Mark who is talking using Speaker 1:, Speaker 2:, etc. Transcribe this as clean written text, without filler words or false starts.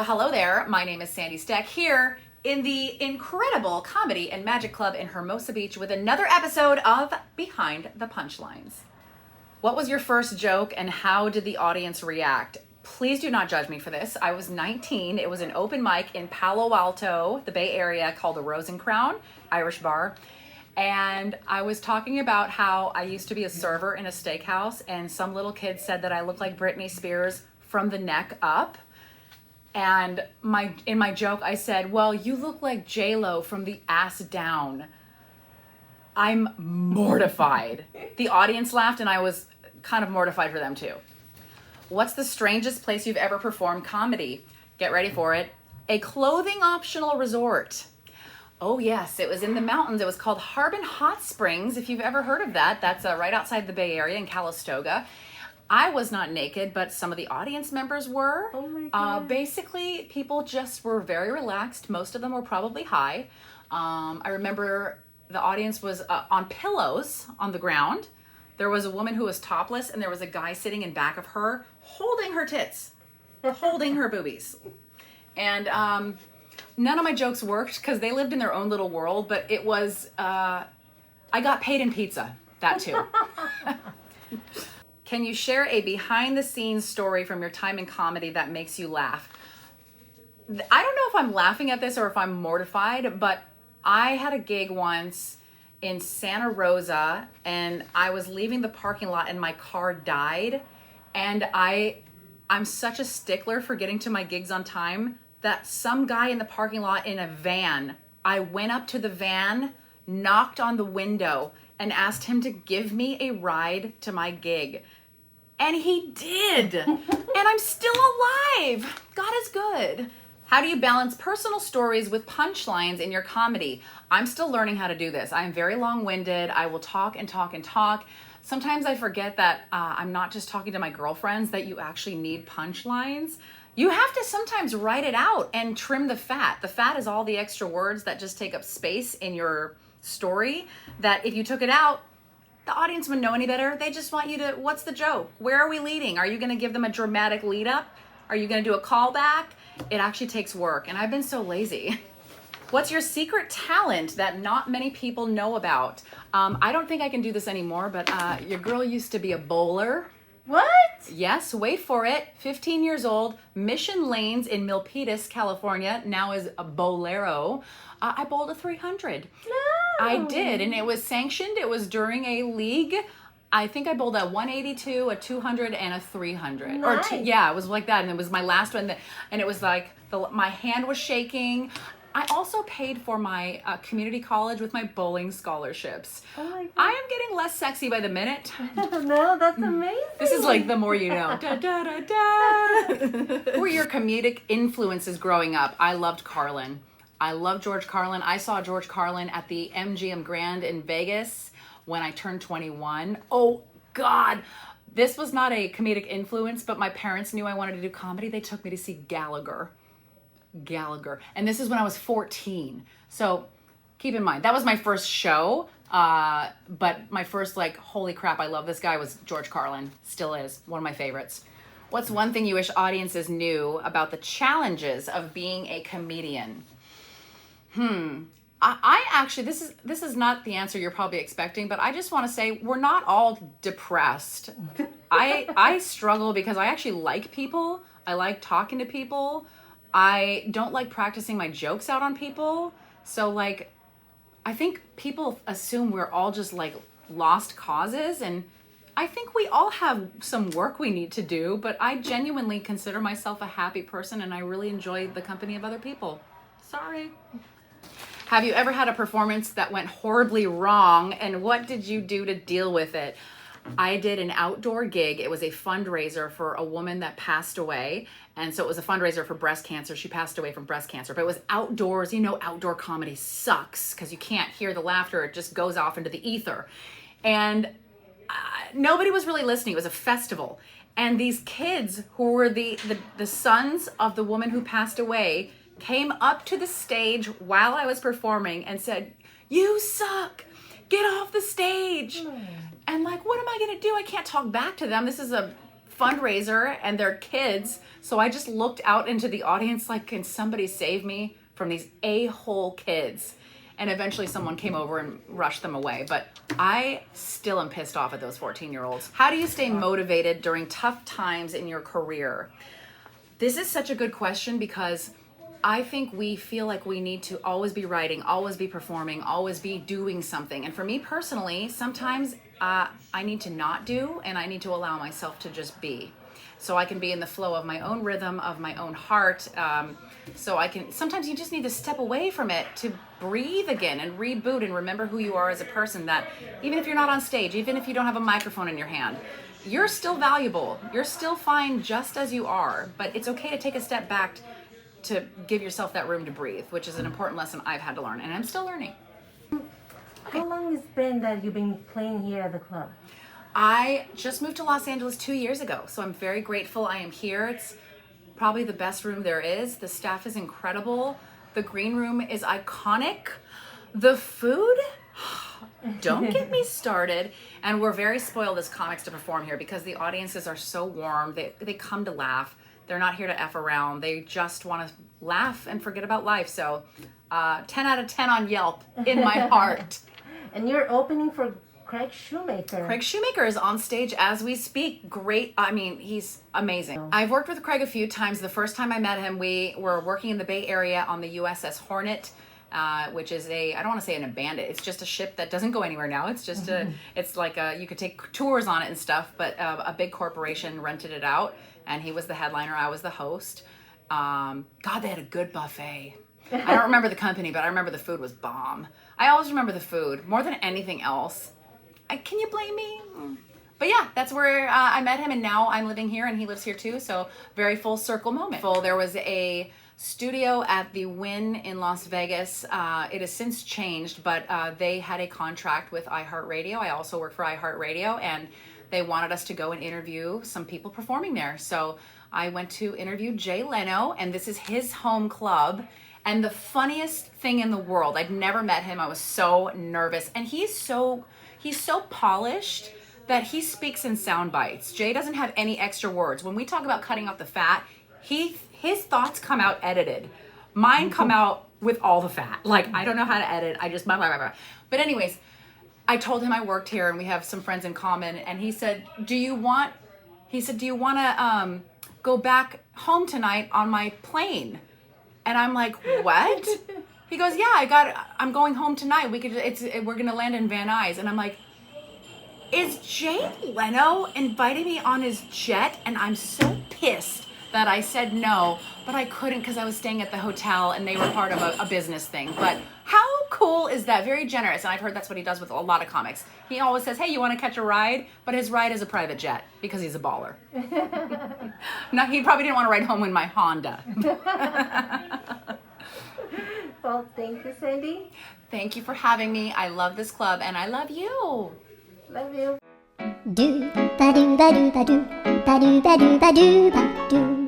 Speaker 1: Hello there, my name is Sandy Stec here in the incredible Comedy and Magic Club in Hermosa Beach with another episode of Behind the Punchlines. What was your first joke and how did the audience react? Please do not judge me for this. I was 19. It was an open mic in Palo Alto, the Bay Area, called the Rose and Crown Irish Bar. And I was talking about how I used to be a server in a steakhouse and some little kid said that I looked like Britney Spears from the neck up. And in my joke, I said, well, you look like J-Lo from the ass down. I'm mortified. The audience laughed and I was kind of mortified for them too. What's the strangest place you've ever performed comedy? Get ready for it. A clothing optional resort. Oh yes, it was in the mountains. It was called Harbin Hot Springs, if you've ever heard of that. That's right outside the Bay Area in Calistoga. I was not naked, but some of the audience members were.
Speaker 2: Oh my God.
Speaker 1: Basically, people just were very relaxed. Most of them were probably high. I remember the audience was on pillows on the ground. There was a woman who was topless, and there was a guy sitting in back of her holding her tits, holding her boobies. And none of my jokes worked because they lived in their own little world, but it was, I got paid in pizza, that too. Can you share a behind-the-scenes story from your time in comedy that makes you laugh? I don't know if I'm laughing at this or if I'm mortified, but I had a gig once in Santa Rosa, and I was leaving the parking lot and my car died. And I'm such a stickler for getting to my gigs on time that some guy in the parking lot in a van, I went up to the van, knocked on the window, and asked him to give me a ride to my gig. And he did. And I'm still alive. God is good. How do you balance personal stories with punchlines in your comedy? I'm still learning how to do this. I am very long-winded. I will talk and talk and talk. Sometimes I forget that I'm not just talking to my girlfriends, that you actually need punchlines. You have to sometimes write it out and trim the fat. The fat is all the extra words that just take up space in your story, that if you took it out, the audience wouldn't know any better. They just want you to, what's the joke? Where are we leading? Are you going to give them a dramatic lead up? Are you going to do a callback? It actually takes work, and I've been so lazy. What's your secret talent that not many people know about? I don't think I can do this anymore, but your girl used to be a bowler.
Speaker 2: What?
Speaker 1: Yes, wait for it. 15 years old, Mission Lanes in Milpitas, California, now is a Bolero. I bowled a 300.
Speaker 2: No.
Speaker 1: I did, and it was sanctioned. It was during a league. I think I bowled a 182, a 200, and a 300.
Speaker 2: Nice.
Speaker 1: Yeah, it was like that, and it was my last one. And it was like, my hand was shaking. I also paid for my community college with my bowling scholarships.
Speaker 2: Oh my God.
Speaker 1: I am getting less sexy by the minute.
Speaker 2: No, that's amazing.
Speaker 1: This is like the more you know. Da, da, da, da. Who were your comedic influences growing up? I loved Carlin. I love George Carlin. I saw George Carlin at the MGM Grand in Vegas when I turned 21. Oh, God. This was not a comedic influence, but my parents knew I wanted to do comedy. They took me to see Gallagher. And this is when I was 14. So keep in mind, that was my first show. But my first, like, holy crap, I love this guy was George Carlin. Still is. One of my favorites. What's one thing you wish audiences knew about the challenges of being a comedian? I actually, this is not the answer you're probably expecting, but I just want to say we're not all depressed. I struggle because I actually like people. I like talking to people. I don't like practicing my jokes out on people. So, like, I think people assume we're all just like lost causes, and I think we all have some work we need to do, but I genuinely consider myself a happy person and I really enjoy the company of other people. Sorry. Have you ever had a performance that went horribly wrong, and what did you do to deal with it? I did an outdoor gig. It was a fundraiser for a woman that passed away. And so it was a fundraiser for breast cancer. She passed away from breast cancer, but it was outdoors. You know, outdoor comedy sucks because you can't hear the laughter. It just goes off into the ether. And nobody was really listening. It was a festival. And these kids who were the sons of the woman who passed away came up to the stage while I was performing and said, "You suck. Get off the stage." And like, what am I going to do? I can't talk back to them. This is a fundraiser and they're kids. So I just looked out into the audience like, can somebody save me from these a-hole kids? And eventually someone came over and rushed them away. But I still am pissed off at those 14-year-olds. How do you stay motivated during tough times in your career? This is such a good question because I think we feel like we need to always be writing, always be performing, always be doing something. And for me personally, sometimes I need to not do, and I need to allow myself to just be. So I can be in the flow of my own rhythm, of my own heart. So I can, sometimes you just need to step away from it to breathe again and reboot and remember who you are as a person, that even if you're not on stage, even if you don't have a microphone in your hand, you're still valuable. You're still fine just as you are, but it's okay to take a step back to give yourself that room to breathe, which is an important lesson I've had to learn, and I'm still learning.
Speaker 2: How long has it been that you've been playing here at the club?
Speaker 1: I just moved to Los Angeles 2 years ago, so I'm very grateful I am here. It's probably the best room there is. The staff is incredible. The green room is iconic. The food, don't get me started. And we're very spoiled as comics to perform here because the audiences are so warm. They come to laugh. They're not here to F around. They just want to laugh and forget about life. So 10 out of 10 on Yelp in my heart.
Speaker 2: And you're opening for Craig Shoemaker.
Speaker 1: Craig Shoemaker is on stage as we speak. Great. I mean, he's amazing. I've worked with Craig a few times. The first time I met him, we were working in the Bay Area on the USS Hornet, which is I don't want to say an abandoned, it's just a ship that doesn't go anywhere now. It's just it's like you could take tours on it and stuff, but a big corporation rented it out, and he was the headliner, I was the host. God, they had a good buffet. I don't remember the company, but I remember the food was bomb. I always remember the food more than anything else. Can you blame me? But yeah, that's where I met him, and now I'm living here and he lives here too. So very full circle moment. There was a studio at the Wynn in Las Vegas. It has since changed, but they had a contract with iHeartRadio. I also work for iHeartRadio, and they wanted us to go and interview some people performing there. So I went to interview Jay Leno, and this is his home club. And the funniest thing in the world, I'd never met him. I was so nervous, and he's so polished that he speaks in sound bites. Jay doesn't have any extra words. When we talk about cutting off the fat, his thoughts come out edited. Mine come out with all the fat. Like, I don't know how to edit. I just blah, blah, blah, blah. But anyways, I told him I worked here and we have some friends in common. And he said, do you want to go back home tonight on my plane? And I'm like, what? He goes, yeah, I'm going home tonight. We're gonna land in Van Nuys. And I'm like, is Jay Leno inviting me on his jet? And I'm so pissed that I said no, but I couldn't because I was staying at the hotel and they were part of a business thing. But how cool is that? Very generous. And I've heard that's what he does with a lot of comics. He always says, hey, you want to catch a ride? But his ride is a private jet because he's a baller. No, he probably didn't want to ride home in my Honda.
Speaker 2: Well, thank you, Sandy.
Speaker 1: Thank you for having me. I love this club and I love you.
Speaker 2: Love you.
Speaker 3: Do ba do ba do ba do ba do ba do ba do ba do.